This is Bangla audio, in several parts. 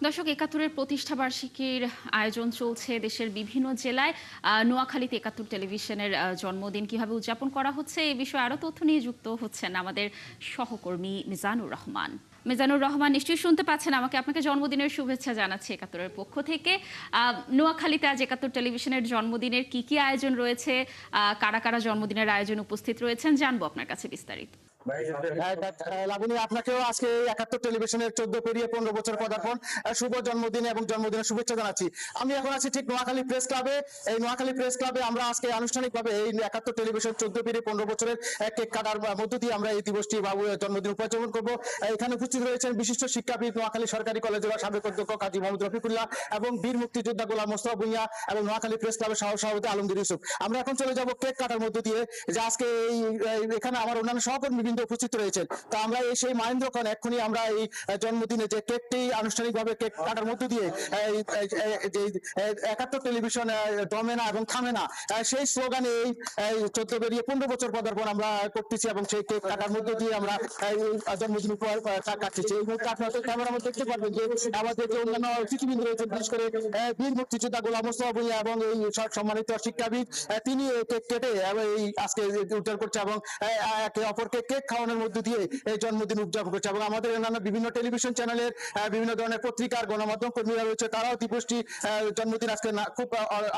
দর্শক, ৭১-এর প্রতিষ্ঠাবার্ষিকীর আয়োজন চলছে দেশের বিভিন্ন জেলায়। নোয়াখালীতে ৭১ টেলিভিশনের জন্মদিন কিভাবে উদযাপন করা হচ্ছে এ বিষয়ে আরো তথ্য নিয়ে যুক্ত হচ্ছেন আমাদের সহকর্মী মিজানুর রহমান। মিজানুর রহমান, নিশ্চয়ই শুনতে পাচ্ছেন আমাকে। আপনাকে জন্মদিনের শুভেচ্ছা জানাচ্ছি ৭১-এর পক্ষ থেকে। নোয়াখালীতে আজ ৭১ টেলিভিশনের জন্মদিনের কি কি আয়োজন রয়েছে, কারা কারা জন্মদিনের আয়োজন উপস্থিত রয়েছেন, জানবো আপনার কাছে বিস্তারিত। লাবণী, আপনাকেও আজকে ৭১ টেলিভিশনের ১৪ পেরিয়ে ১৫ বছর পদার্পণ শুভ জন্মদিন এবং জন্মদিনের শুভেচ্ছা জানাচ্ছি। আমি এখন আছি ঠিক নোয়াখালী প্রেস ক্লাবে। এই নোয়াখালী প্রেস ক্লাবে আমরা আজকে আনুষ্ঠানিকভাবে এই ৭১ টেলিভিশন ১৪ পেরিয়ে ১৫ বছরের কেক কাটার মধ্য দিয়ে আমরা এই দিবসটি বাবু জন্মদিন উদযাপন করবো। এখানে উপস্থিত রয়েছেন বিশিষ্ট শিক্ষাবিদ, নোয়াখালী সরকারি কলেজের সাবেক অধ্যক্ষ কাজী মোহাম্মদ রফিকুল্লাহ এবং বীর মুক্তিযোদ্ধা গোলাম মোস্তফা ভূঁইয়া এবং নোয়াখালী প্রেস ক্লাবের সভাপতি আলমগীর ইউসুফ। আমরা এখন চলে যাব কেক কাটার মধ্য দিয়ে, যে আজকে এখানে আমার অন্যান্য সহকর্মী উপস্থিত রয়েছেন। তো আমরা সেই মহেন্দ্রক্ষণ এক্ষুনি আমরা এই জন্মদিনে যে কেকটি আনুষ্ঠানিকভাবে কেক কাটার মধ্য দিয়ে যে ৭১ টেলিভিশন দমে না এবং থামে না, সেই স্লোগানে এই ১৪ বেরিয়ে ১৫ বছর পদার্পণ আমরা করতেছি এবং সেই কেক কাটার মধ্য দিয়ে আমরা এই জন্মদিন উপহার কাটতেছি। এই মুহূর্তে আপনারা ক্যামেরার মধ্যে দেখতে পারবেন যে আমাদের যে অন্যান্য অতিথিবৃন্দ রয়েছেন, বিশেষ করে বীর মুক্তিযোদ্ধা গোলাম মোস্তফা ভূঁইয়া এবং এই সম্মানিত শিক্ষাবিদ, তিনি কেক কেটে এই আজকে উদ্ধার করছে এবং একে অপরকে কেক খাওয়ানোর মধ্য দিয়ে এই জন্মদিন উদযাপন করছে। এবং আমাদের অন্যান্য বিভিন্ন টেলিভিশন চ্যানেলের বিভিন্ন ধরনের পত্রিকার গণমাধ্যম কর্মীরা রয়েছে, তারাও দিবসটি জন্মদিন আজকে খুব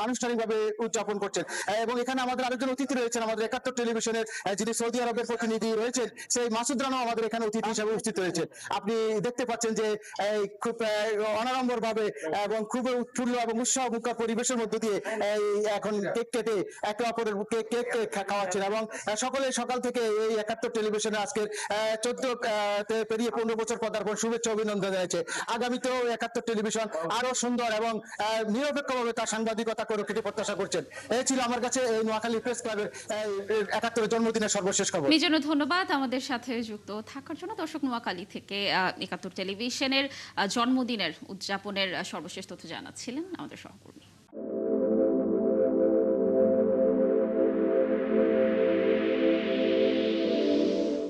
আনুষ্ঠানিকভাবে উদযাপন করছেন। এবং এখানে আমাদের আরেকজন অতিথি রয়েছেন, আমাদের ৭১ টেলিভিশনের যিনি সৌদি আরবের প্রতিনিধি রয়েছেন, সেই মাসুদ রানাও আমাদের এখানে অতিথি হিসেবে উপস্থিত রয়েছে। আপনি দেখতে পাচ্ছেন যে খুব অনাড়ম্বর ভাবে এবং খুব উৎফুল্ল এবং উৎসাহ মুখর পরিবেশের মধ্য দিয়ে এখন কেক কেটে একে অপরের কেক খাওয়াচ্ছেন। এবং সকলে সকাল থেকে এই ৭১ টেলিভিশনে আজকের ১৪ পেরিয়ে ১৫ বছর পদার্পণ শুভেচ্ছা অভিনন্দন জানিয়েছে। আগামীতেও ৭১ টেলিভিশন আরো সুন্দর এবং নিরপেক্ষভাবে তার সাংবাদিকতা করে প্রত্যাশা করছেন। এই ছিল আমার কাছে এই নোয়াখালী প্রেস ক্লাবের ৭১ জন্মদিনের সর্বশেষ খবর। মিজানুর, ধন্যবাদ আমাদের সাথে যুক্ত থাকার জন্য। দর্শক, নোয়াখালী থেকে ৭১ টেলিভিশনের জন্মদিনের উদযাপনের সর্বশেষ তথ্য জানাচ্ছিলেন আমাদের সহকর্মী।